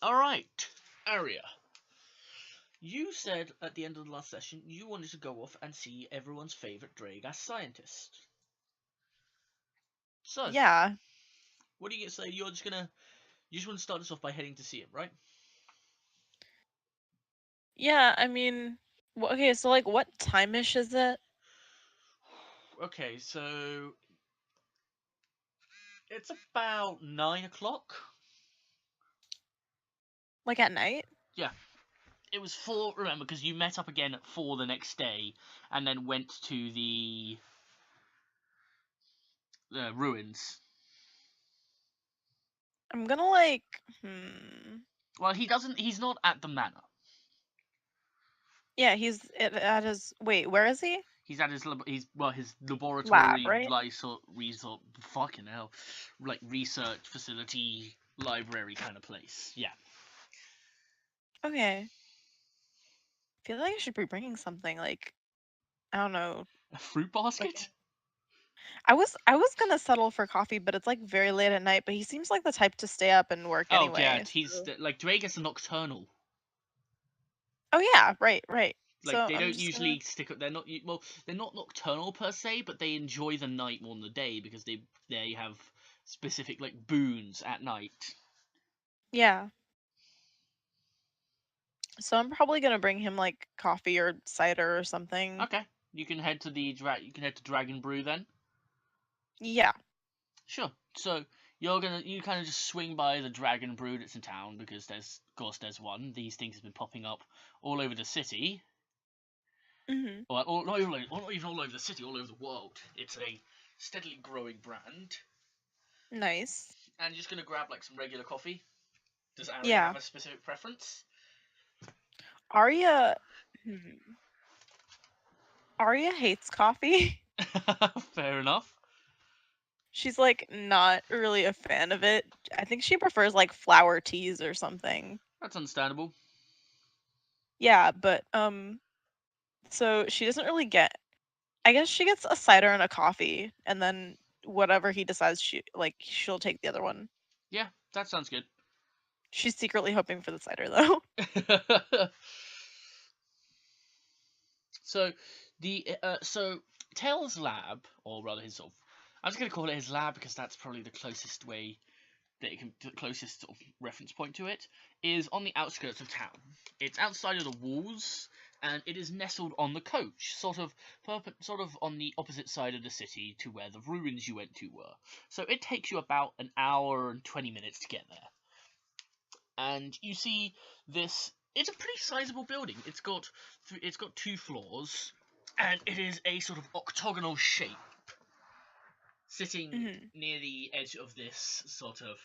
Alright, Aria. You said at the end of the last session you wanted to go off and see everyone's favourite Dragas scientist. So, Yeah. what are you gonna say? You just want to start us off by heading to see him, right? Yeah, I mean, okay, so like what time-ish is it? Okay, so it's about 9 o'clock. Like at night? Yeah, it was 4. Remember, because you met up again at 4 the next day, and then went to the ruins. I'm gonna like, hmm. Well, he doesn't. He's not at the manor. Yeah, he's at his, wait, where is he? He's at his Lab, laboratory, right? resort, fucking hell, like research facility, library kind of place. Yeah. Okay. I feel like I should be bringing something like, I don't know, A fruit like basket? I was gonna settle for coffee, but it's like very late at night, but he seems like the type to stay up and work Oh yeah, anyway. he's So. like Drake's a nocturnal. Oh yeah, right, right. Like So they I'm don't just gonna usually stick up. They're not nocturnal per se, but they enjoy the night more than the day because they have specific like boons at night. yeah. So I'm probably gonna bring him like coffee or cider or something. Okay, you can head to Dragon Brew then. Yeah. Sure. So you kind of just swing by the Dragon Brew that's in town because there's one. These things have been popping up all over the city. Mhm. Well, not even all over the city, all over the world. It's a steadily growing brand. Nice. And you're just gonna grab like some regular coffee. Does Aria Yeah. have a specific preference? Arya hmm. Arya hates coffee. Fair enough. She's like not really a fan of it. I think she prefers like flower teas or something. That's understandable. Yeah, but so she doesn't really get I guess she gets a cider and a coffee and then whatever he decides she'll take the other one. Yeah, that sounds good. She's secretly hoping for the cider though. so so Tails' lab, or rather his sort of, I'm just gonna call it his lab because that's probably the closest way the closest sort of reference point to it, is on the outskirts of town. It's outside of the walls, and it is nestled on the coach, sort of on the opposite side of the city to where the ruins you went to were. So it takes you about an hour and 20 minutes to get there. And you see this. It's a pretty sizable building. It's got 2 floors, and it is a sort of octagonal shape, sitting Mhm. near the edge of this sort of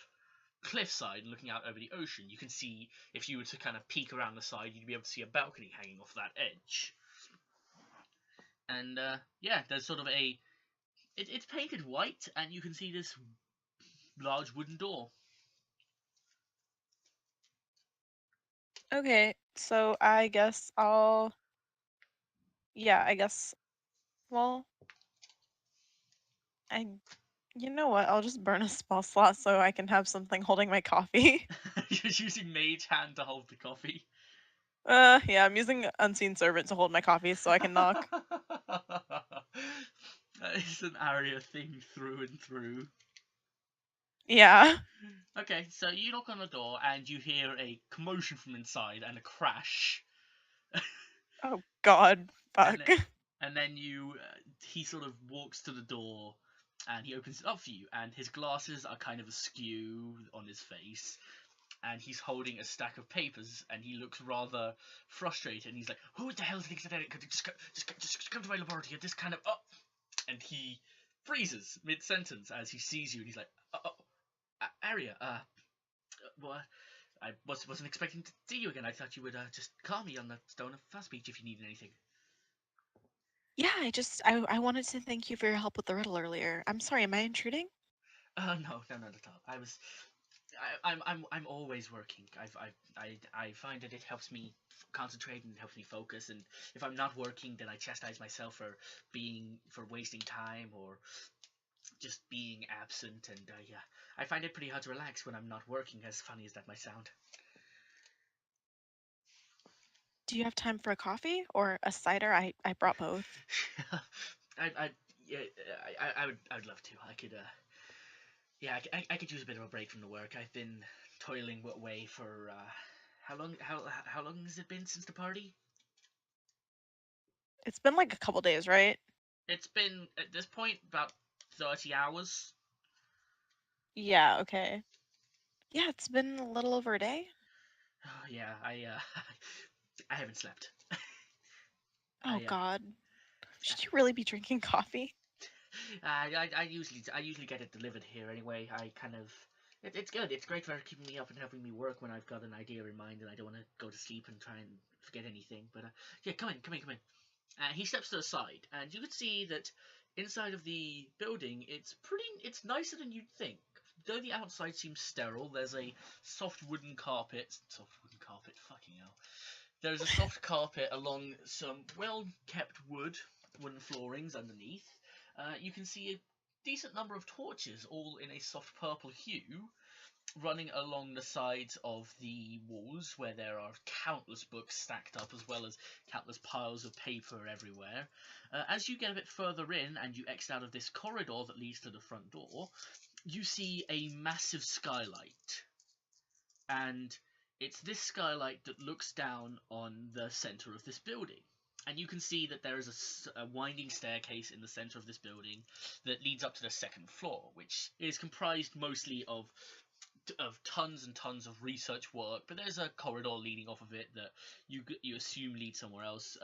cliffside looking out over the ocean. You can see, if you were to kind of peek around the side, you'd be able to see a balcony hanging off that edge. And yeah, there's sort of it's painted white, and you can see this large wooden door. Okay, so I guess I'll yeah, I guess well, I you know what? I'll just burn a spell slot so I can have something holding my coffee. You're using Mage Hand to hold the coffee. Yeah, I'm using Unseen Servant to hold my coffee so I can knock. That is an Aria thing through and through. Yeah. Okay, so you knock on the door and you hear a commotion from inside and a crash, Oh God, and fuck. then he sort of walks to the door and he opens it up for you, and his glasses are kind of askew on his face, and he's holding a stack of papers, and he looks rather frustrated, and he's like, "Who the hell thinks that? Just come to my laboratory at this kind of up," and he freezes mid-sentence as he sees you, and he's like, Aria, well, wasn't expecting to see you again. I thought you would just call me on the Stone of Fast Beach if you needed anything." Yeah, I wanted to thank you for your help with the riddle earlier. I'm sorry, am I intruding? No, no, not at all. I'm always working. I find that it helps me concentrate and helps me focus. And if I'm not working, then I chastise myself for wasting time or just being absent. And yeah, I find it pretty hard to relax when I'm not working. As funny as that might sound. Do you have time for a coffee or a cider? I brought both. I yeah, I would love to. I could yeah, I could use a bit of a break from the work. I've been toiling away for how long has it been since the party? It's been like a couple days, right? It's been at this point about 30 hours. Yeah, okay. Yeah, it's been a little over a day. Oh, yeah, I haven't slept. Oh I God. Should you really be drinking coffee? I usually get it delivered here anyway. I kind of it's good. It's great for keeping me up and helping me work when I've got an idea in mind and I don't want to go to sleep and try and forget anything. But yeah, come in. He steps to the side, and you can see that inside of the building, it's nicer than you'd think. Though the outside seems sterile, there's a soft wooden carpet. Soft wooden carpet, fucking hell. There's a soft carpet along some well-kept wooden floorings underneath. You can see a decent number of torches, all in a soft purple hue, running along the sides of the walls where there are countless books stacked up as well as countless piles of paper everywhere. As you get a bit further in and you exit out of this corridor that leads to the front door, you see a massive skylight. And it's this skylight that looks down on the center of this building. And you can see that there is a winding staircase in the center of this building that leads up to the second floor, which is comprised mostly of tons and tons of research work, but there's a corridor leading off of it that you assume leads somewhere else.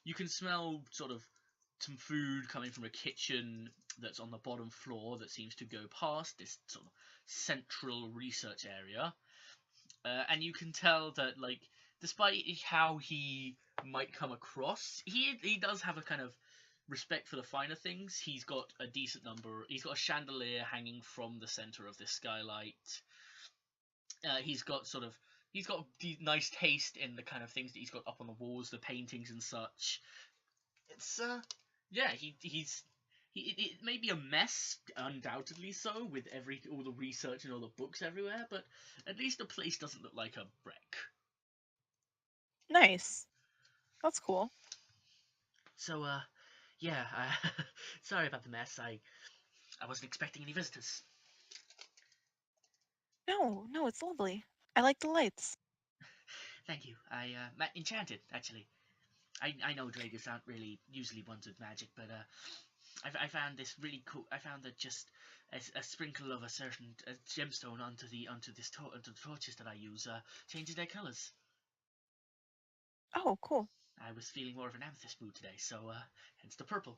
You can smell sort of some food coming from a kitchen that's on the bottom floor that seems to go past this sort of central research area, and you can tell that, like, despite how he might come across, he does have a kind of respect for the finer things. He's got a decent number. He's got a chandelier hanging from the center of this skylight. He's got nice taste in the kind of things that he's got up on the walls, the paintings and such. It's yeah, it may be a mess, undoubtedly so, with all the research and all the books everywhere, but at least the place doesn't look like a wreck. Nice. That's cool. So yeah, sorry about the mess. I wasn't expecting any visitors. No, no, it's lovely. I like the lights. Thank you. Enchanted, actually. I know dragons aren't really usually ones with magic, but I found this really cool. I found that just a sprinkle of a certain gemstone onto the torches that I use changes their colors. Oh, cool. I was feeling more of an amethyst mood today, so hence the purple.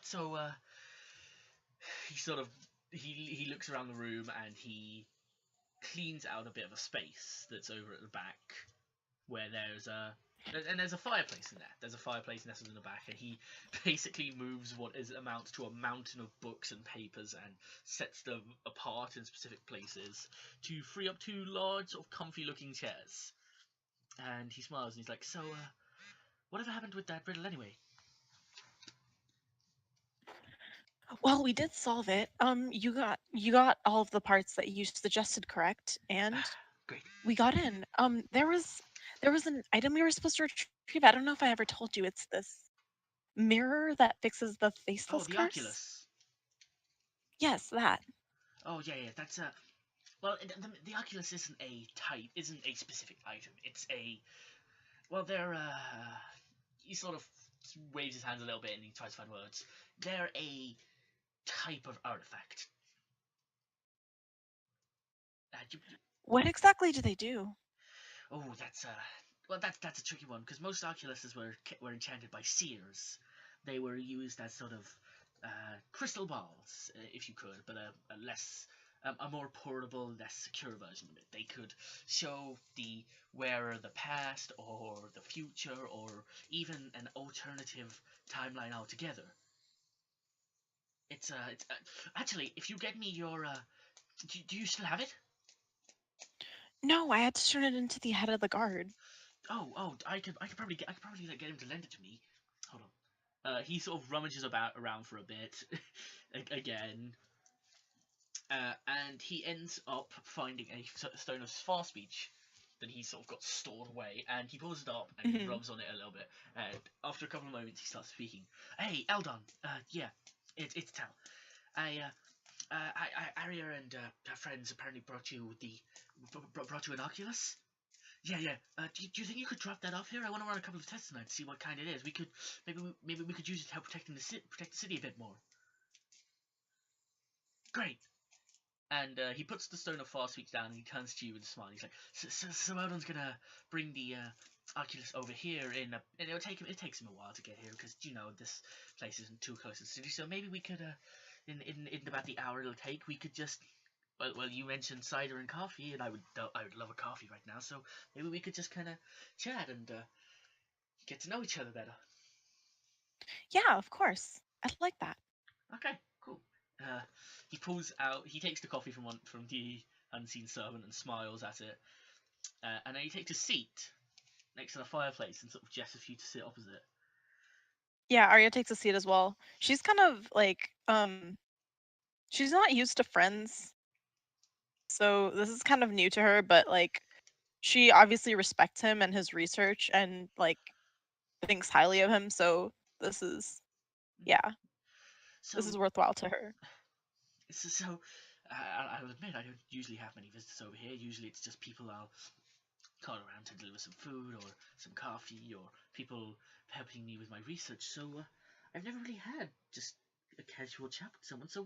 So he sort of he looks around the room and he cleans out a bit of a space that's over at the back where there's a fireplace in there. There's a fireplace nestled in the back, and he basically moves what amounts to a mountain of books and papers and sets them apart in specific places to free up two large, sort of comfy-looking chairs. And he smiles and he's like, "So, whatever happened with that riddle anyway?" Well, we did solve it. You got all of the parts that you suggested correct, and Great. we got in. There was an item we were supposed to retrieve. I don't know if I ever told you. It's this mirror that fixes the Oh, faceless the curse. Oculus. Yes, that. Oh, yeah. That's well, the Oculus isn't a specific item. It's a well, they're he sort of waves his hands a little bit and he tries to find words. They're a type of artifact. What exactly do they do? Oh, that's a tricky one because most Oculuses were enchanted by seers. They were used as sort of crystal balls, if you could, but a more portable, less secure version of it. They could show the wearer the past or the future or even an alternative timeline altogether. It's actually, if you get me your do you still have it? No, I had to turn it into the head of the guard. Oh, I could probably get him to lend it to me. Hold on. He sort of rummages around for a bit again, and and he ends up finding a stone of far speech that he sort of got stored away, and he pulls it up and he Hmm. rubs on it a little bit, and after a couple of moments he starts speaking. Hey, Eldon, yeah, it's Tal. I, Aria and her friends apparently brought you brought you an Oculus. Yeah, yeah. Do you think you could drop that off here? I want to run a couple of tests tonight to see what kind it is. We could maybe we could use it to help protect the city a bit more. Great. And he puts the stone of far speech down and he turns to you with a smile. He's like, so Eldon's gonna bring the Oculus over here and it takes him a while to get here because this place isn't too close to the city. So maybe we could in about the hour it'll take, we could just well, you mentioned cider and coffee, and I would love a coffee right now. So maybe we could just kind of chat and get to know each other better. Yeah, of course. I'd like that. Okay, cool. Uh, he pulls out. He takes the coffee from the unseen servant and smiles at it, and then he takes a seat next to the fireplace and sort of gestures for you to sit opposite. Yeah, Arya takes a seat as well. She's kind of like, she's not used to friends, so this is kind of new to her, but like, she obviously respects him and his research and like thinks highly of him, so this is, yeah, this So, is worthwhile to her. so I'll admit I don't usually have many visitors over here. Usually it's just people I'll call around to deliver some food or some coffee or people helping me with my research. So I've never really had just a casual chat with someone. So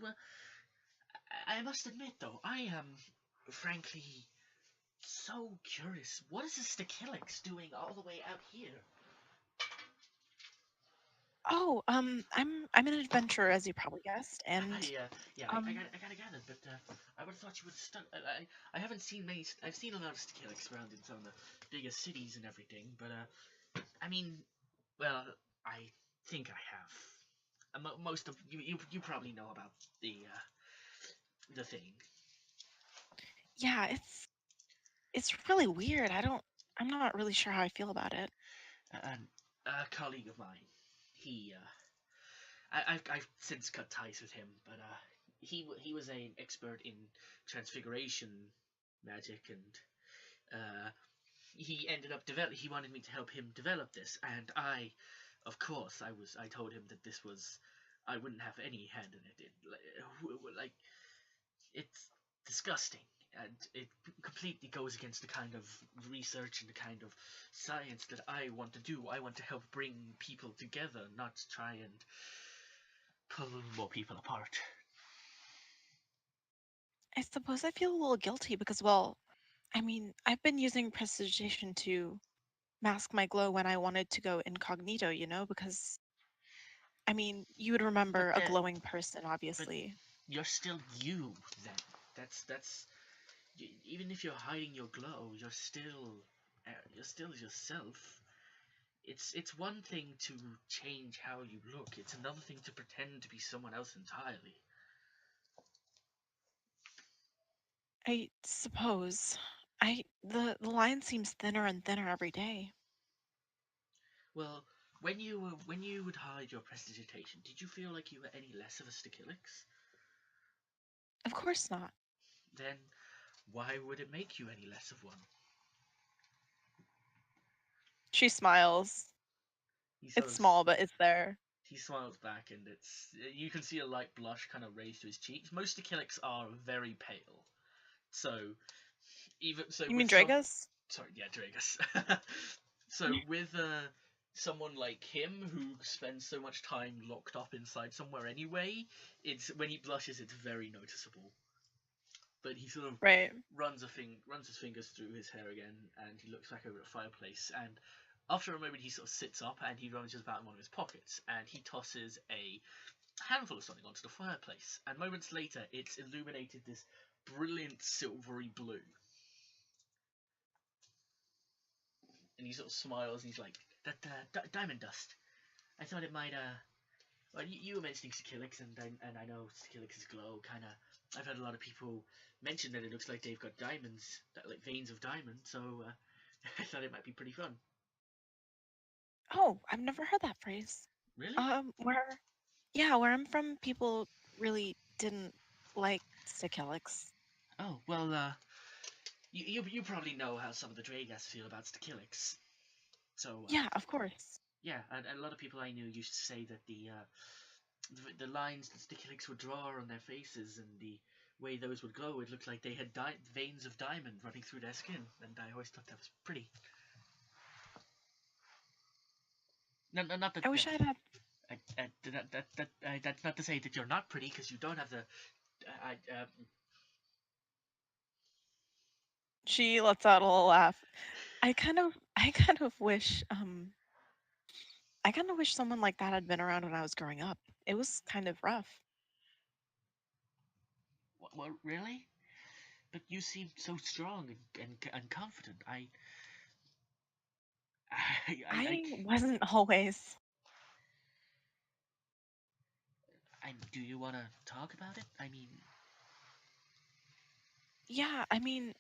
I must admit though, I am frankly so curious. What is this Stakilix doing all the way out here? Oh, I'm an adventurer, as you probably guessed, I and yeah, um, I gotta gather, but I would have thought you would have I haven't seen many. I've seen a lot of Stakilix around in some of the bigger cities and everything, but I mean, well, I think I have. Most of you probably know about the thing. yeah, it's really weird. I'm not really sure how I feel about it. And a colleague of mine, he I've since cut ties with him, but he was an expert in transfiguration magic, and he ended up he wanted me to help him develop this, and of course, I told him that this was I wouldn't have any hand in it. Like it's disgusting, and it completely goes against the kind of research and the kind of science that I want to do. I want to help bring people together, not try and pull more people apart. I suppose I feel a little guilty because, well, I mean, I've been using prestidigitation to mask my glow when I wanted to go incognito, because I mean, you would But remember a that, glowing person, but obviously. you're still you. Then that's even if you're hiding your glow, you're still yourself. It's one thing to change how you look. It's another thing to pretend to be someone else entirely. I suppose. The line seems thinner and thinner every day. Well, when you would hide your prestidigitation, did you feel like you were any less of a Stikilix? Of course not. Then why would it make you any less of one? She smiles. He sort It's of small, but it's there. he smiles back, and you can see a light blush kind of raise to his cheeks. Most Stikilix are very pale, so even so You with mean some Dragus? sorry, yeah, Dragus. So with someone like him who spends so much time locked up inside somewhere anyway, it's when he blushes, it's very noticeable. But he sort of Right. runs his fingers through his hair again, and he looks back over at the fireplace. And after a moment, he sort of sits up and he rummages about in one of his pockets, and he tosses a handful of something onto the fireplace. And moments later, it's illuminated this brilliant silvery blue. And he sort of smiles, and he's like, "That diamond dust. I thought it might Well, you were mentioning Sakilix, and I know Sakilix's glow kind of. I've heard a lot of people mention that it looks like they've got diamonds, like veins of diamond. So I thought it might be pretty fun. Oh, I've never heard that phrase. Really? Yeah, where I'm from, people really didn't like Stikilix. Oh well, you probably know how some of the Dragas feel about Stakilix. So Yeah, of course. yeah, and a lot of people I knew used to say that the lines that Stakilix would draw on their faces and the way those would glow, it looked like they had veins of diamond running through their skin, and I always thought that was pretty. No, no, not that. I wish I'd had. That's not to say that you're not pretty because you don't have the. I, She lets out a little laugh. I kind of wish, I kind of wish someone like that had been around when I was growing up. It was kind of rough. well, really? But you seem so strong and confident. I, I wasn't always. do you want to talk about it? I mean, Yeah, I mean,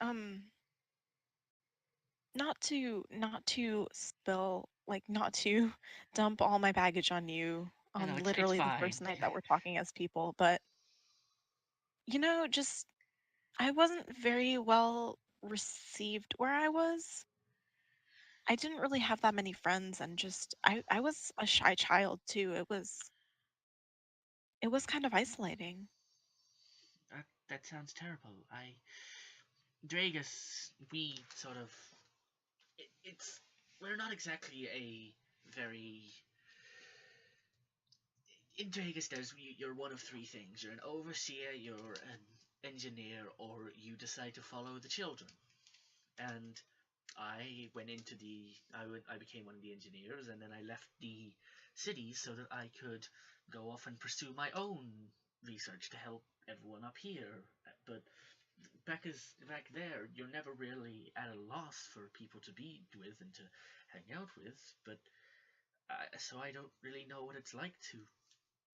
not to spill, like not to dump all my baggage on you I know on it's literally the fine. first night that we're talking as people, but just I wasn't very well received where I was. I didn't really have that many friends, and just I was a shy child too. It was kind of isolating. That sounds terrible. Dragus, we sort of, it's we're not exactly a very in Dragus. You're one of three things. You're an overseer, you're an engineer, or you decide to follow the children. And I went into I became one of the engineers, and then I left the city so that I could go off and pursue my own research to help everyone up here. But back there, you're never really at a loss for people to be with and to hang out with. But so I don't really know what it's like to.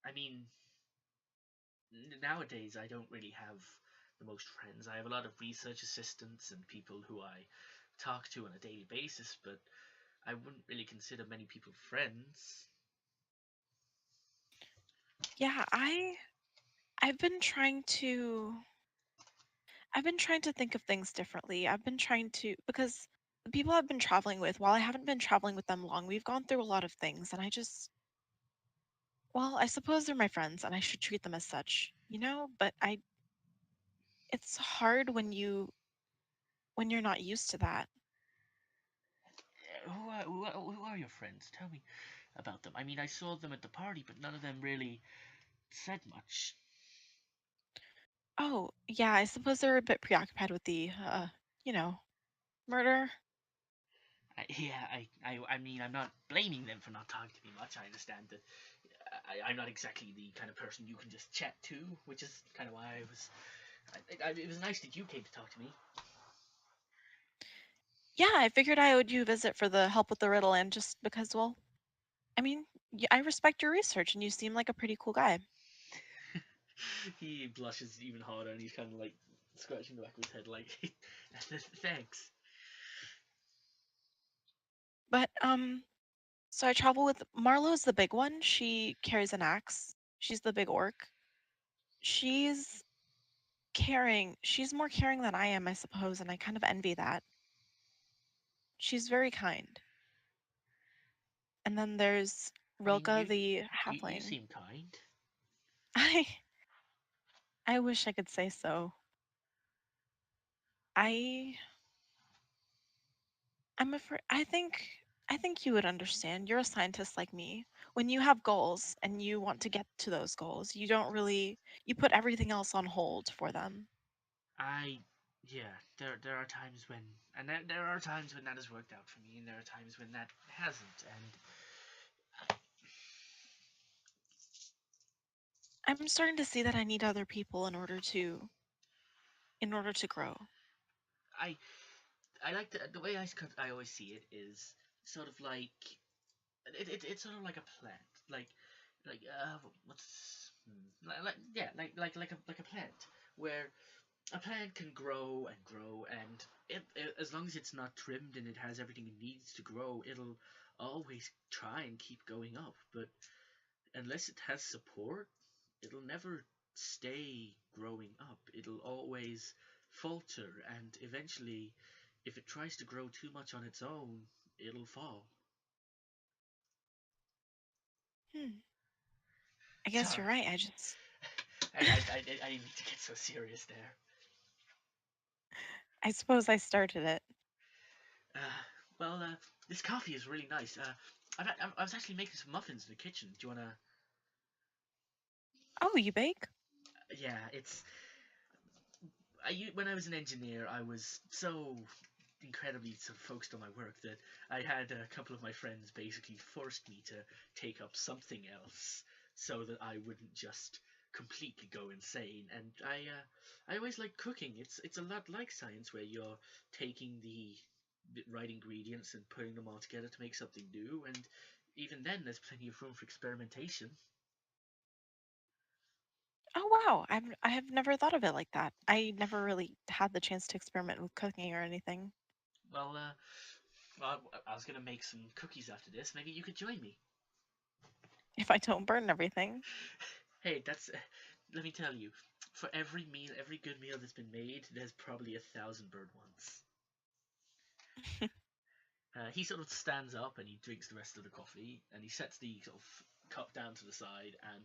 I mean, nowadays I don't really have the most friends. I have a lot of research assistants and people who I talk to on a daily basis, but I wouldn't really consider many people friends. Yeah, I've been trying to I've been trying to think of things differently. I've been trying to because the people I've been traveling with, while I haven't been traveling with them long, we've gone through a lot of things, and well, I suppose they're my friends and I should treat them as such, but it's hard when you're not used to that. Who are your friends? Tell me about them. I mean, I saw them at the party, but none of them really said much. Oh, yeah, I suppose they're a bit preoccupied with the you know, murder. I mean, I'm not blaming them for not talking to me much. I understand that I'm not exactly the kind of person you can just chat to, which is kind of why I was. It was nice that you came to talk to me. Yeah, I figured I owed you a visit for the help with the riddle and just because, well, I mean, I respect your research and you seem like a pretty cool guy. He blushes even harder, and he's kind of like scratching the back of his head, like, "Thanks." But so I travel with Marlowe's the big one. She carries an axe. She's the big orc. She's caring. She's more caring than I am, I suppose, and I kind of envy that. She's very kind. And then there's I mean, Rilka the you halfling. seem kind. I I wish I could say so. I I'm afraid I think you would understand. You're a scientist like me. When you have goals and you want to get to those goals, you put everything else on hold for them. I Yeah, there are times when, and there are times when that has worked out for me, and there are times when that hasn't, and I'm starting to see that I need other people in order to grow. I I like the way I always see it is sort of like it's sort of like a plant, like what's yeah, like a plant where a plant can grow and grow, and as long as it's not trimmed and it has everything it needs to grow, it'll always try and keep going up. But unless it has support, it'll never stay growing up. It'll always falter, and eventually, if it tries to grow too much on its own, it'll fall. Hmm. I guess you're Sorry, right. I just, I didn't mean to get so serious there. I suppose I started it. Uh, well, this coffee is really nice. I was actually making some muffins in the kitchen. Do you wanna? Oh, you bake? Yeah, when I was an engineer, I was so incredibly sort of focused on my work that I had a couple of my friends basically forced me to take up something else so that I wouldn't just completely go insane. And I always like cooking. It's a lot like science where you're taking the right ingredients and putting them all together to make something new. And even then, there's plenty of room for experimentation. Oh wow, I have never thought of it like that. I never really had the chance to experiment with cooking or anything. Well, I was gonna make some cookies after this. Maybe you could join me. If I don't burn everything. Hey, that's. Let me tell you, for every meal, every good meal that's been made, there's probably 1,000 bird ones. He sort of stands up and he drinks the rest of the coffee, and he sets the sort of cup down to the side and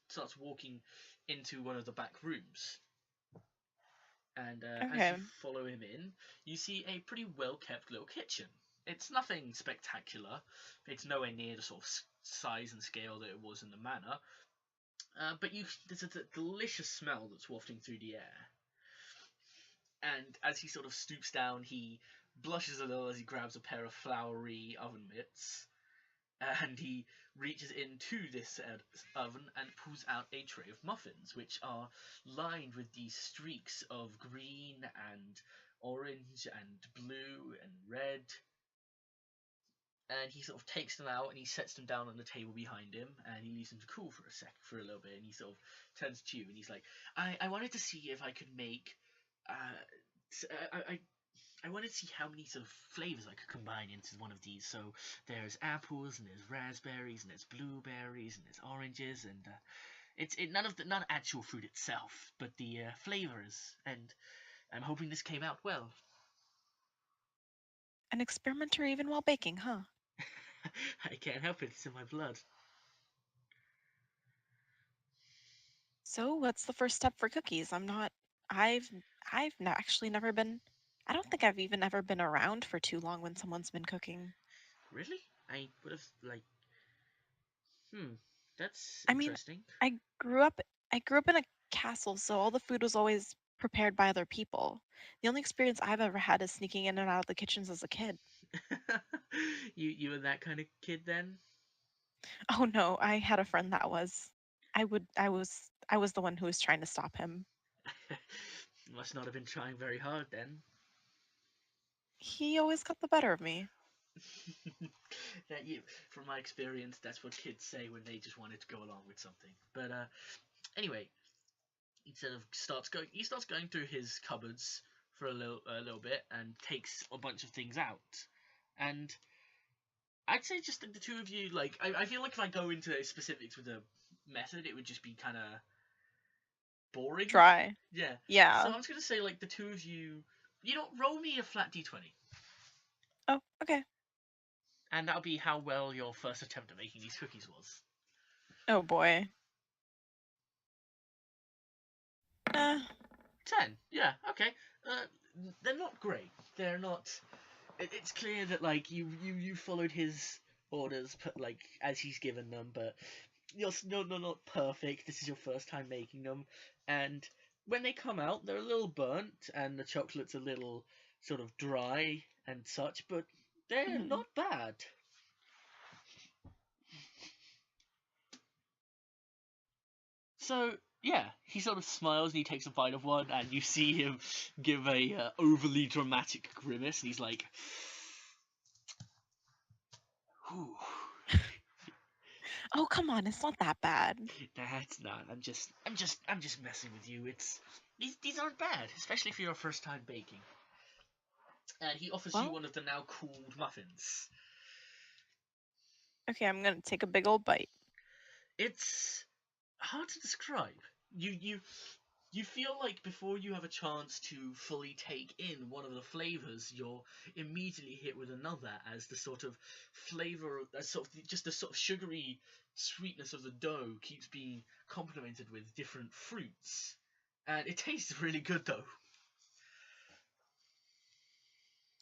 starts walking into one of the back rooms. And as Okay. you follow him in, you see a pretty well kept little kitchen. It's nothing spectacular. It's nowhere near the sort of size and scale that it was in the manor. But there's a delicious smell that's wafting through the air. And as he sort of stoops down, he blushes a little as he grabs a pair of floury oven mitts. And he reaches into this oven and pulls out a tray of muffins, which are lined with these streaks of green and orange and blue and red. And he sort of takes them out and he sets them down on the table behind him, and he leaves them to cool for a little bit, and he sort of turns to you and he's like, I wanted to see if I could make I wanted to see how many sort of flavors I could combine into one of these. So there's apples and there's raspberries and there's blueberries and there's oranges, and it's none actual fruit itself, but the flavors. And I'm hoping this came out well. An experimenter even while baking, huh? I can't help it; it's in my blood. So what's the first step for cookies? I've actually never been I don't think I've even ever been around for too long when someone's been cooking. Really? I would have like. Hmm. That's I mean, interesting. I grew up I grew up in a castle, so all the food was always prepared by other people. The only experience I've ever had is sneaking in and out of the kitchens as a kid. You were that kind of kid then? Oh no, I had a friend that was. I was the one who was trying to stop him. Must not have been trying very hard then. He always got the better of me. that you, from my experience, that's what kids say when they just wanted to go along with something. But anyway, he starts going through his cupboards for a little bit and takes a bunch of things out. And I'd say just the two of you, like, I feel like if I go into specifics with the method, it would just be kind of boring. Try. Yeah. So Yeah. I'm just gonna say like the two of you, roll me a flat d20, Oh, okay. and that'll be how well your first attempt at making these cookies was. Oh boy. 10. Yeah. Okay. Uh, they're not great. They're not. It's clear that like you followed his orders, like as he's given them, but you're not perfect. This is your first time making them, and when they come out, they're a little burnt, and the chocolate's a little sort of dry and such, but they're Mhm. not bad. So yeah, he sort of smiles and he takes a bite of one, and you see him give a overly dramatic grimace, and he's like, "Whew, Oh, come on, it's not that bad. that's not. I'm just messing with you. These aren't bad, especially for your first time baking." And he offers you Well, one of the now cooled muffins. okay, I'm gonna take a big old bite. It's hard to describe. You You feel like before you have a chance to fully take in one of the flavors, you're immediately hit with another, as the sort of flavor, as sort of just the sort of sugary sweetness of the dough keeps being complemented with different fruits, and it tastes really good though.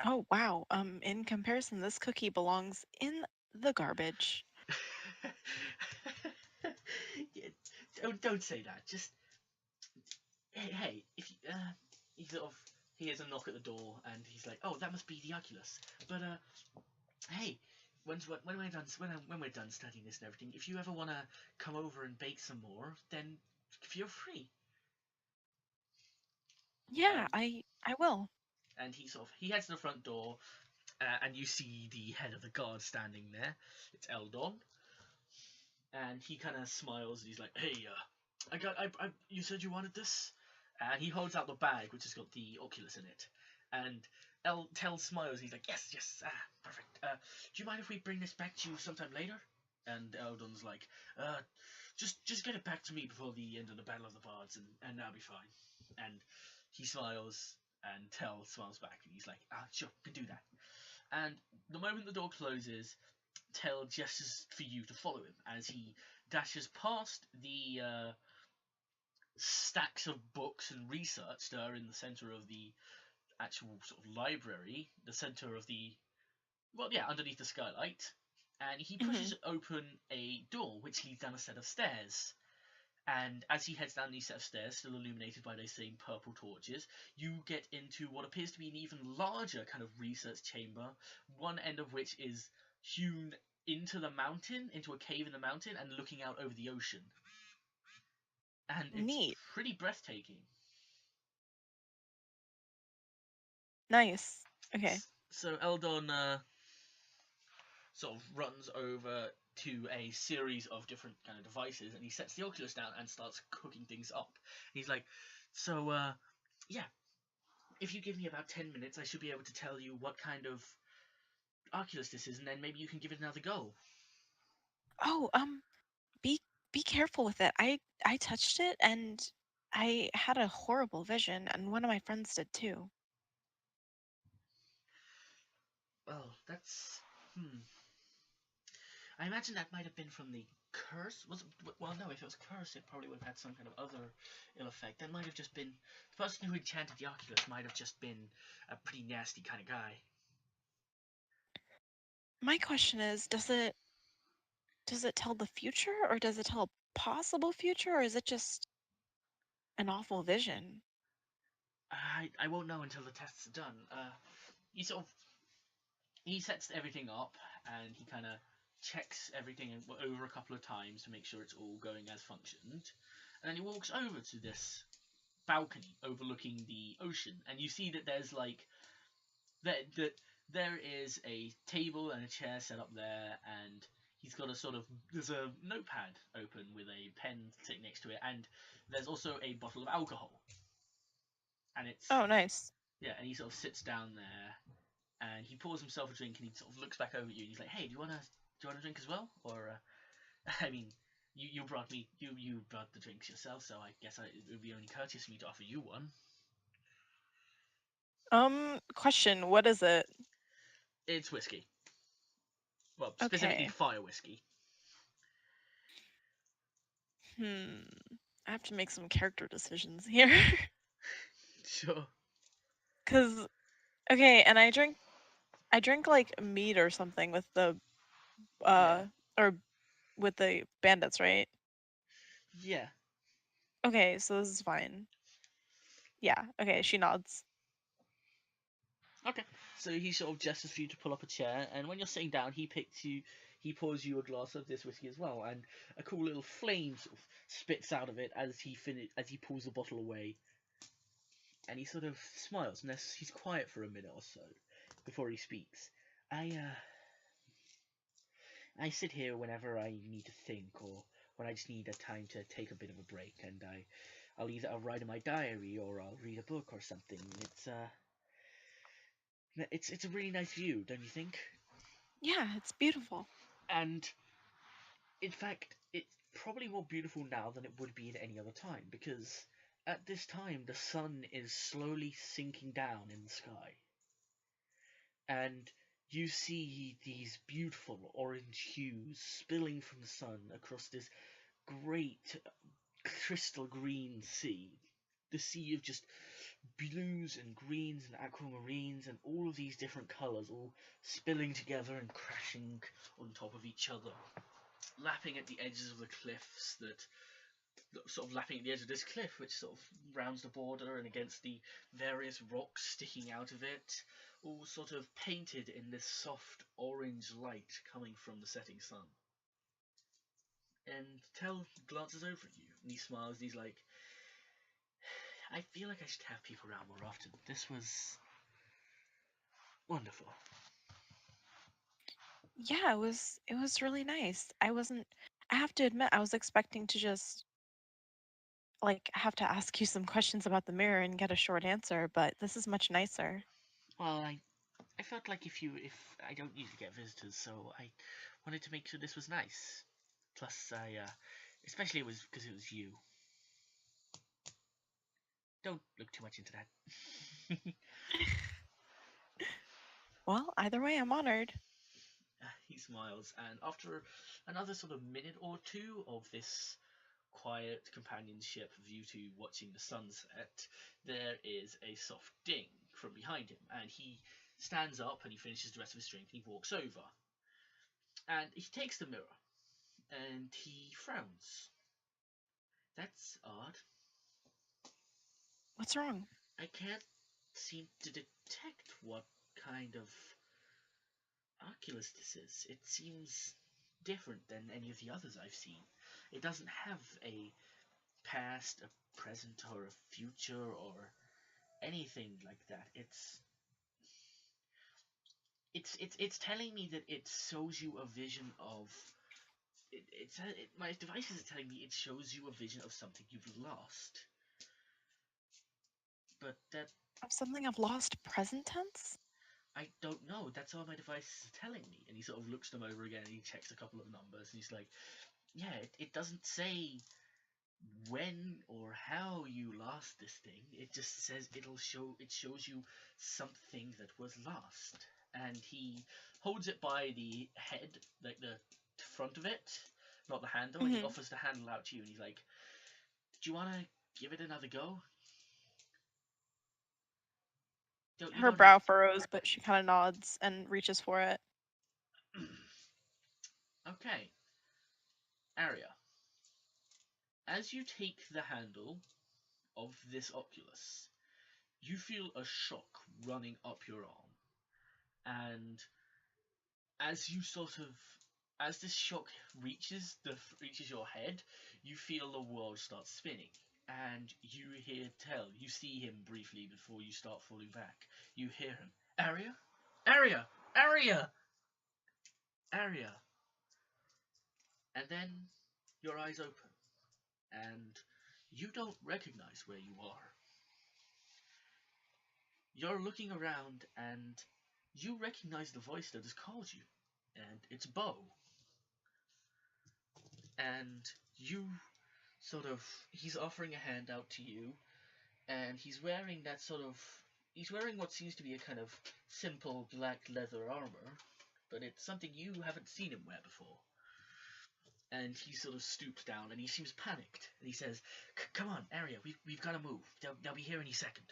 Oh wow. In comparison, this cookie belongs in the garbage. Yeah, don't say that. Just hey, if you, he sort of he hears a knock at the door, and he's like, "Oh, that must be the Oculus." But hey, when we're done studying this and everything, if you ever want to come over and bake some more, then feel free. Yeah, And I will. he sort of he heads to the front door, and you see the head of the guard standing there. It's Eldon, and he kind of smiles and he's like, "Hey, you said you wanted this," and he holds out the bag which has got the Oculus in it, and Tell smiles and he's like, "Yes, yes, perfect. Do you mind if we bring this back to you sometime later?" And Eldon's like, just get it back to me before the end of the Battle of the Bards, and that'll be fine." And he smiles, and Tell smiles back, and he's like, "Sure, can do that." And the moment the door closes, Tell gestures for you to follow him as he dashes past the stacks of books and research that are in the center of the actual sort of library, the center of the, well, yeah, underneath the skylight. And he Hmm. pushes open a door which leads down a set of stairs. And as he heads down these set of stairs, still illuminated by those same purple torches, you get into what appears to be an even larger kind of research chamber, one end of which is hewn into the mountain, into a cave in the mountain, and looking out over the ocean. And it's Neat. pretty breathtaking. Nice. Okay. So Eldon sort of runs over to a series of different kind of devices, and he sets the Oculus down and starts cooking things up. He's like, "So, yeah, if you give me about 10 minutes, I should be able to tell you what kind of Oculus this is, and then maybe you can give it another go." Oh, be be careful with it. I touched it and I had a horrible vision, and one of my friends did too. Well, that's. Hmm. I imagine that might have been from the curse. Was it, well, no, if it was curse, it probably would have had some kind of other ill effect. That might have just been. The person who enchanted the Oculus might have just been a pretty nasty kind of guy. My question is, does it tell the future or does it tell a possible future or is it just an awful vision? I won't know until the tests are done. He sort of he sets everything up, and he kind of checks everything over a couple of times to make sure it's all going as functioned. And then he walks over to this balcony overlooking the ocean, and you see that there's like that there is a table and a chair set up there, and he's got a sort of there's a notepad open with a pen sitting next to it, and there's also a bottle of alcohol, and it's Oh, nice. yeah, and he sort of sits down there and he pours himself a drink, and he sort of looks back over at you and he's like, "Hey, do you want a drink as well?" Or I mean, you brought me you brought the drinks yourself, so I guess it would be only courteous for me to offer you one. Question, what is it? It's whiskey. Well, specifically Okay. fire whiskey. Hmm. I have to make some character decisions here. Sure. Cause okay, and I drink like meat or something with the Yeah. or with the bandits, right? Yeah. Okay, so this is fine. Yeah, okay, she nods. Okay. So he sort of gestures for you to pull up a chair, and when you're sitting down, he pours you a glass of this whiskey as well, and a cool little flame sort of spits out of it as he pulls the bottle away, and he sort of smiles, and he's quiet for a minute or so before he speaks. I sit here whenever I need to think, or when I just need a time to take a bit of a break, and I'll write in my diary, or I'll read a book or something. It's a really nice view, don't you think? Yeah, it's beautiful. And in fact, it's probably more beautiful now than it would be at any other time, because At this time, the sun is slowly sinking down in the sky, and you see these beautiful orange hues spilling from the sun across this great crystal green sea. The sea of just blues and greens and aquamarines and all of these different colours all spilling together and crashing on top of each other, lapping at the edges of the cliffs that sort of lapping at the edge of this cliff, which sort of rounds the border, and against the various rocks sticking out of it, all sort of painted in this soft orange light coming from the setting sun. And Tell glances over at you, and he smiles, and he's like, I feel like I should have people around more often. This was wonderful. Yeah, it was really nice. I have to admit, I was expecting to just like have to ask you some questions about the mirror and get a short answer, but this is much nicer. Well, I felt like if I don't usually get visitors, so I wanted to make sure this was nice. Plus, especially it was because it was you. Don't look too much into that. Well, either way, I'm honored. He smiles, and after another sort of minute or two of this quiet companionship of you two watching the sunset, there is a soft ding from behind him, and he stands up and he finishes the rest of his drink and he walks over. And he takes the mirror and he frowns. That's odd. What's wrong? I can't seem to detect what kind of Oculus this is. It seems different than any of the others I've seen. It doesn't have a past, a present, or a future, or anything like that. It's telling me that it shows you a vision of my devices are telling me it shows you a vision of something you've lost. But that Of something I've lost present tense? I don't know. That's all my devices are telling me. And he sort of looks them over again and he checks a couple of numbers and he's like, yeah, it doesn't say when or how you lost this thing. It just says it shows you something that was lost. And he holds it by the head, like the front of it, not the handle, and he Hmm. offers the handle out to you and he's like, do you wanna give it another go? You Her don't have brow furrows, but she kind of nods and reaches for it. Okay. Aria, as you take the handle of this Oculus, you feel a shock running up your arm. And as you sort of as this shock reaches your head, you feel the world start spinning. And you see him briefly before you start falling back. You hear him, Aria, Aria, Aria, Aria, and then your eyes open, and you don't recognize where you are. You're looking around, and you recognize the voice that has called you, and it's Bo. And you sort of he's offering a hand out to you, and he's wearing what seems to be a kind of simple black leather armor, but it's something you haven't seen him wear before. And he sort of stoops down and he seems panicked, and he says, come on, Aria, we've got to move. They'll be here any second.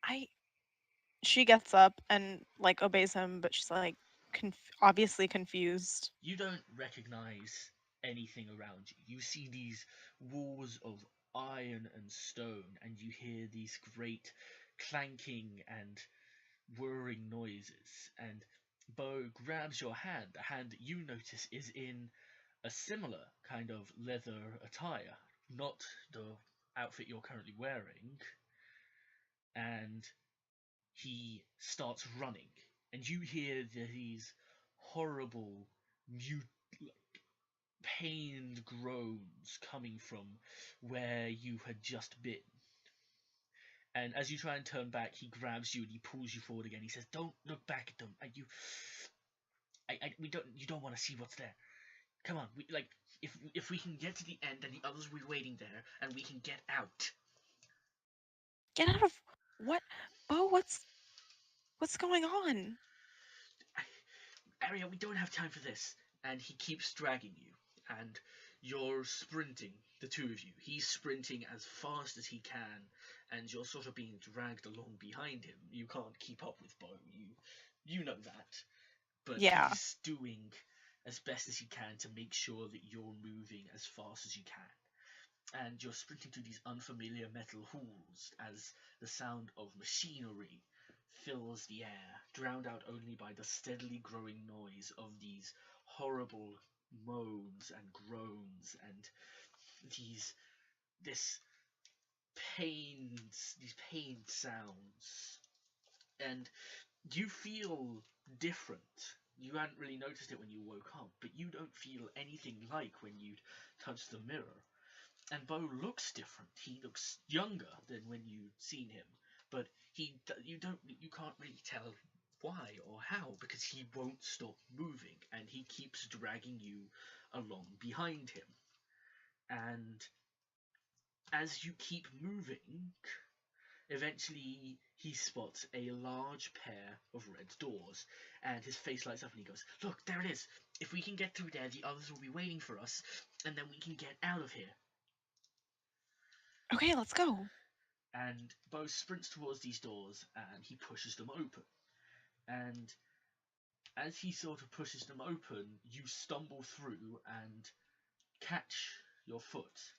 I She gets up and like obeys him, but she's like obviously confused. You don't recognize anything around you. You see these walls of iron and stone, and you hear these great clanking and whirring noises. And Bo grabs your hand, a hand that you notice is in a similar kind of leather attire, not the outfit you're currently wearing, and he starts running. And you hear these horrible, mute, pained groans coming from where you had just been. And as you try and turn back, he grabs you and he pulls you forward again. He says, "Don't look back at them. We don't. You don't want to see what's there. Come on. If we can get to the end, then the others will be waiting there, and we can get out. Get out of what? Oh, what's going on? Aria, we don't have time for this. And he keeps dragging you, and you're sprinting, the two of you. He's sprinting as fast as he can, and you're sort of being dragged along behind him. You can't keep up with Bo. You know that. But Yeah. he's doing as best as he can to make sure that you're moving as fast as you can. And you're sprinting through these unfamiliar metal halls as the sound of machinery fills the air, drowned out only by the steadily growing noise of these horrible moans and groans and this these pained sounds. And you feel different. You hadn't really noticed it when you woke up, but you don't feel anything like when you touch the mirror. And Bo looks different. He looks younger than when you'd seen him, but you can't really tell why or how, because he won't stop moving and he keeps dragging you along behind him. And as you keep moving, eventually he spots a large pair of red doors, and his face lights up and he goes, "Look, there it is. If we can get through there, the others will be waiting for us, and then we can get out of here." Okay, let's go. And Bo sprints towards these doors and he pushes them open. And as he sort of pushes them open, you stumble through and catch your foot.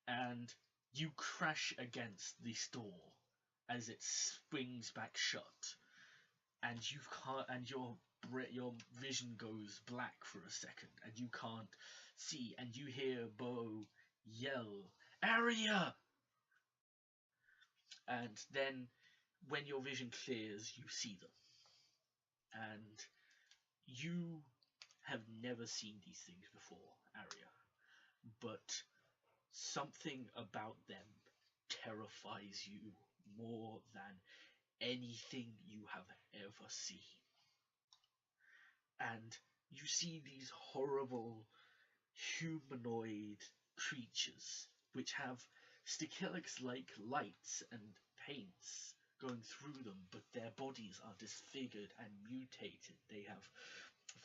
And you crash against this door as it swings back shut. And you can't, and your vision goes black for a second, and you can't see. And you hear Bo yell, "Aria!" And then when your vision clears, you see them. And you have never seen these things before, Aria. But something about them terrifies you more than anything you have ever seen. And you see these horrible humanoid creatures which have Stikilix like lights and paints going through them, but their bodies are disfigured and mutated. They have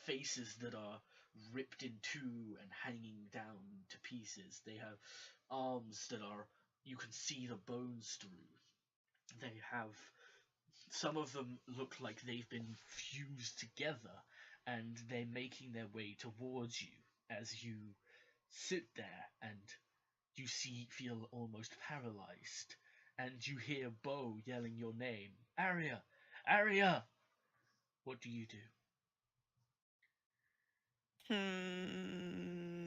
faces that are ripped in two and hanging down to pieces. They have arms that are, you can see the bones through. They have, some of them look like they've been fused together, and they're making their way towards you as you sit there and you feel almost paralyzed, and you hear Bo yelling your name, "Aria! Aria!" What do you do? Hmm.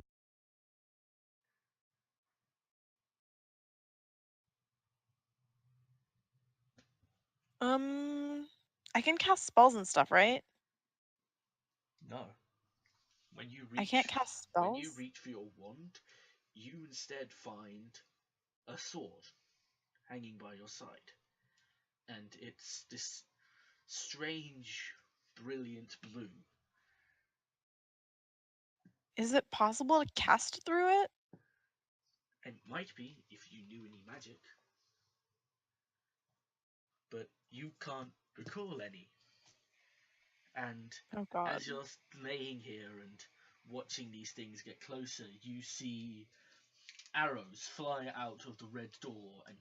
I can cast spells and stuff, right? No. When you I can't reach cast when you spells? reach for your wand, you instead find a sword hanging by your side. And it's this strange, brilliant blue. Is it possible to cast through it? And it might be if you knew any magic. But you can't recall any. And Oh god. as you're laying here and watching these things get closer, you see arrows fly out of the red door and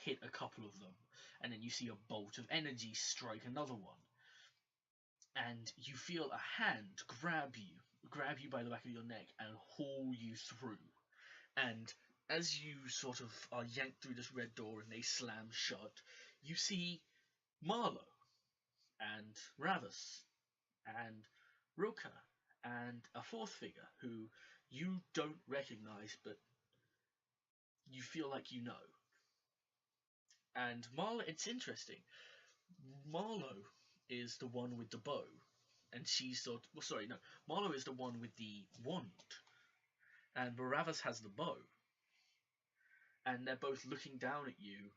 hit a couple of them. And then you see a bolt of energy strike another one. And you feel a hand grab you by the back of your neck and haul you through. And as you sort of are yanked through this red door and they slam shut, you see Marlowe and Ravus and Roka and a fourth figure who you don't recognize, but you feel like you know. And Marlowe, it's interesting. Marlowe is the one with the bow, and she's sort. Well, sorry, no. Marlowe is the one with the wand, and Barabbas has the bow. And they're both looking down at you,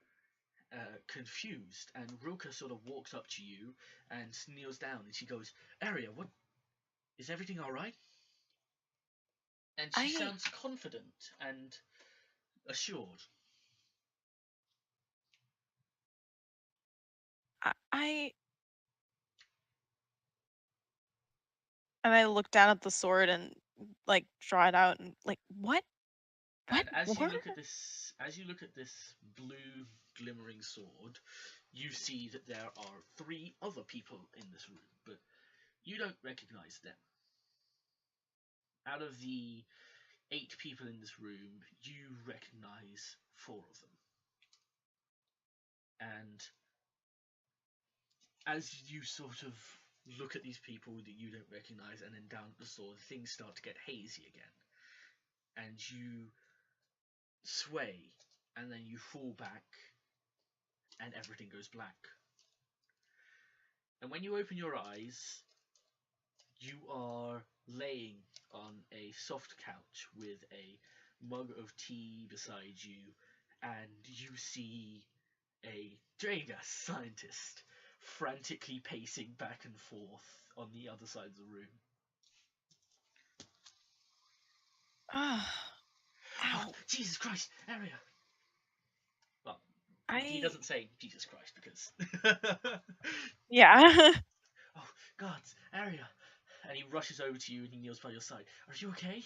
confused. And Rilka sort of walks up to you and kneels down, and she goes, "Aria, what? Is everything all right?" and she I sounds confident and assured. I and I look down at the sword and like draw it out and like what And as you word? look at this blue glimmering sword, you see that there are 3 other people in this room, but you don't recognize them. Out of the 8 people in this room, you recognize 4 of them. And as you sort of look at these people that you don't recognize and then down at the sword, things start to get hazy again. And you sway, and then you fall back, and everything goes black. And when you open your eyes, you are laying on a soft couch with a mug of tea beside you, and you see a Dragas scientist frantically pacing back and forth on the other side of the room. Ah, Oh, ow. Jesus Christ, Aria! Well, he I doesn't say Jesus Christ because. yeah. Oh, God, Aria! And he rushes over to you and he kneels by your side. Are you okay?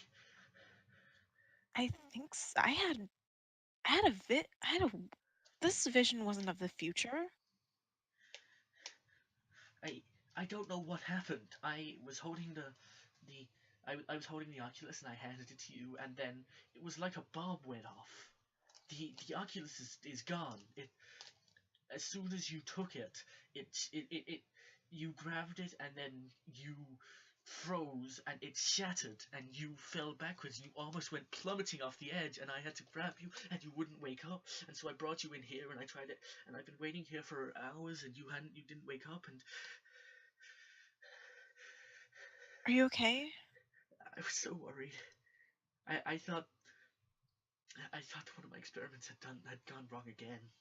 I think I had a this vision wasn't of the future. I I don't know what happened. I was holding the I was holding the Oculus and I handed it to you, and then it was like a bulb went off. The Oculus is gone. It as soon as you took it, it you grabbed it and then you froze and it shattered and you fell backwards and you almost went plummeting off the edge, and I had to grab you and you wouldn't wake up, and so I brought you in here and I tried it, and I've been waiting here for hours and you didn't wake up, and Are you okay? I was so worried. I thought one of my experiments had gone wrong again.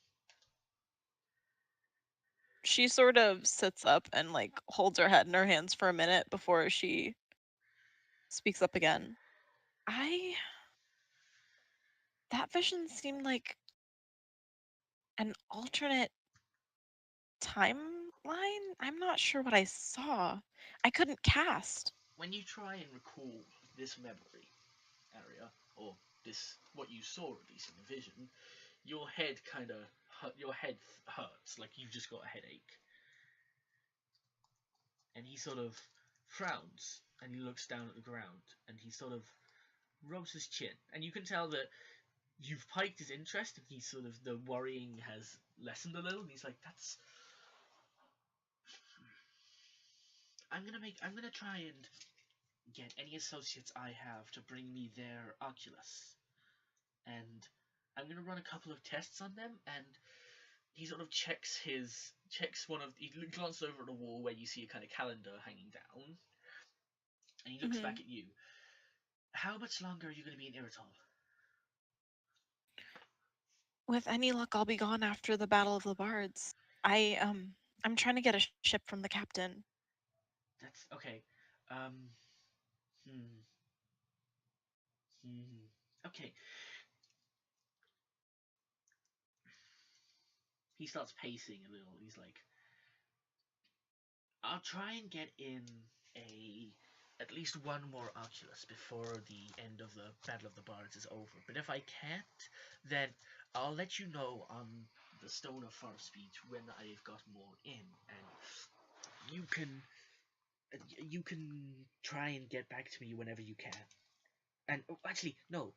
She sort of sits up and like holds her head in her hands for a minute before she speaks up again. I That vision seemed like an alternate timeline. I'm not sure what I saw. I couldn't cast. When you try and recall this memory area, or this what you saw at least in the vision, your head kind of your head hurts like you just got a headache. And he sort of frowns and he looks down at the ground and he sort of rubs his chin, and you can tell that you've piqued his interest and he's sort of the worrying has lessened a little, and he's like, that's I'm gonna try and get any associates I have to bring me their Oculus, and I'm gonna run a couple of tests on them. And he sort of checks one of he glances over at the wall where you see a kind of calendar hanging down, and he looks Hmm. back at you. How much longer are you gonna be in Irrital? With any luck, I'll be gone after the Battle of the Bards. I'm trying to get a ship from the captain. That's okay. Um, hmm, okay. He starts pacing a little. He's like, I'll try and get in a at least one more Oculus before the end of the Battle of the Bards is over. But if I can't, then I'll let you know on the Stone of Far Speech when I've got more in, and you can try and get back to me whenever you can. And oh, actually, no,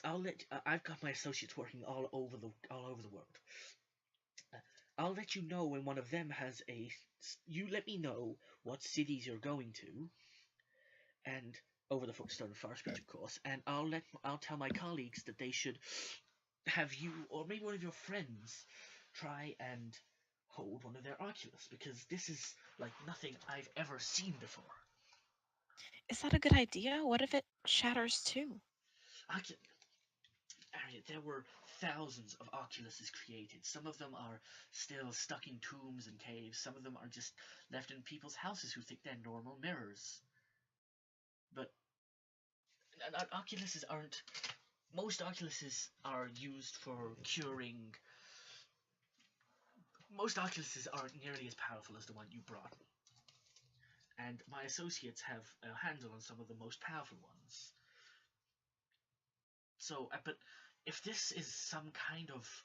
I've got my associates working all over the world. Uh, I'll let you know when one of them has a. You let me know what cities you're going to, and over the Stone of Far Speech, of course. And I'll tell my colleagues that they should have you or maybe one of your friends try and hold one of their Oculus, because this is like nothing I've ever seen before. Is that a good idea? What if it shatters too? Oculus, there were thousands of Oculuses created. Some of them are still stuck in tombs and caves. Some of them are just left in people's houses who think they're normal mirrors. But and Oculuses aren't. Most Oculuses are used for curing. Most Oculuses aren't nearly as powerful as the one you brought me, and my associates have a handle on some of the most powerful ones. So, but if this is some kind of,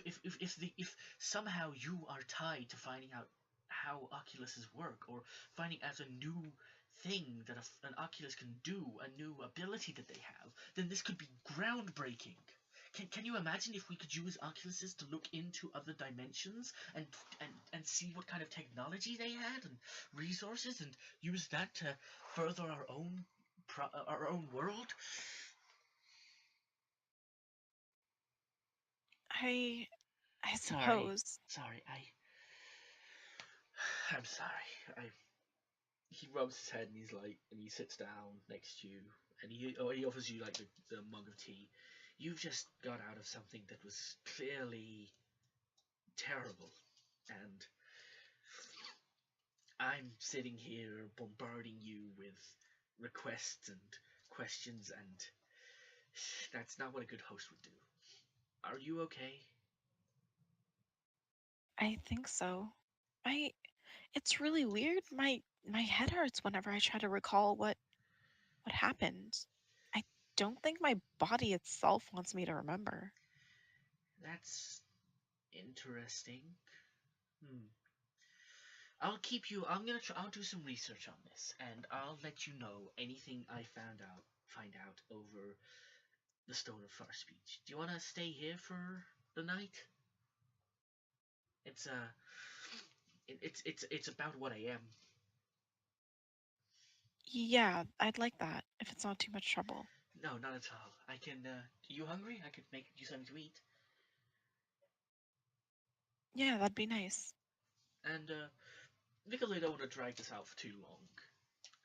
if somehow you are tied to finding out how Oculuses work, or finding out a new thing that an Oculus can do, a new ability that they have, then this could be groundbreaking. Can you imagine if we could use Oculuses to look into other dimensions and see what kind of technology they had and resources, and use that to further our own world? I Sorry, suppose. sorry, I'm sorry. He rubs his head and he's like, and he sits down next to you, and he offers you like the mug of tea. You've just got out of something that was clearly terrible, and I'm sitting here bombarding you with requests and questions, and that's not what a good host would do. Are you okay? I think so. I It's really weird. My head hurts whenever I try to recall what happened. I don't think my body itself wants me to remember. That's interesting. Hmm. I'll keep you. I'm gonna. I'll do some research on this, and I'll let you know anything I find out over the Stone of Far Speech. Do you want to stay here for the night? It's it's about what I am. Yeah, I'd like that if it's not too much trouble. No, not at all. I can. You hungry? I could make you something to eat. Yeah, that'd be nice. And Nicolai don't want to drag this out for too long.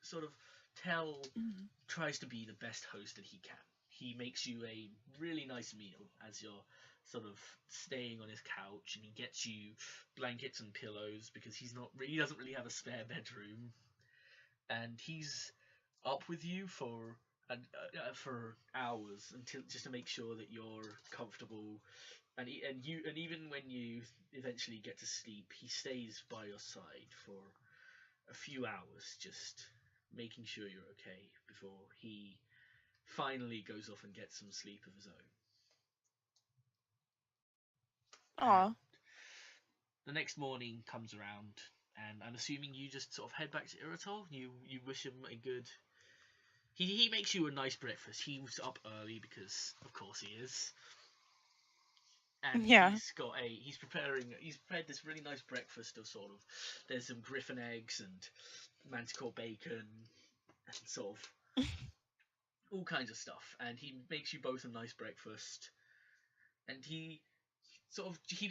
Sort of tell Mm. tries to be the best host that he can. He makes you a really nice meal as you're sort of staying on his couch, and he gets you blankets and pillows because he doesn't really have a spare bedroom, and he's up with you for hours until just to make sure that you're comfortable, and even when you eventually get to sleep, he stays by your side for a few hours, just making sure you're okay before he finally goes off and gets some sleep of his own. And Aw, the next morning comes around, and I'm assuming you just sort of head back to Iritol. You wish him a good. He makes you a nice breakfast. He was up early because of course he is, and yeah. he's prepared this really nice breakfast of sort of there's some griffin eggs and manticore bacon and sort of all kinds of stuff, and he makes you both a nice breakfast, and he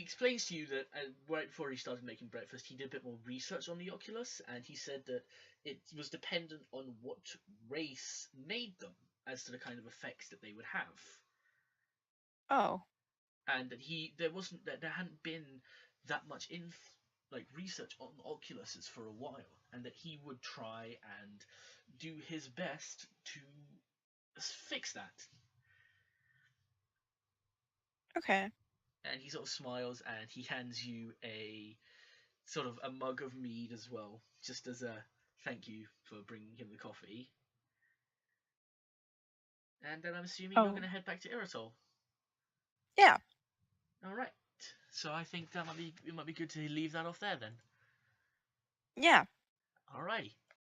explains to you that right before he started making breakfast, he did a bit more research on the Oculus, and he said that it was dependent on what race made them as to the kind of effects that they would have, Oh, and that there hadn't been that much like research on Oculuses for a while, and that he would try and do his best to fix that. okay. And he sort of smiles, and he hands you a sort of a mug of mead as well, just as a thank you for bringing him the coffee. And then I'm assuming you're going Oh, to head back to Iritol. yeah, All right. So I think it might be good to leave that off there then. yeah. All right.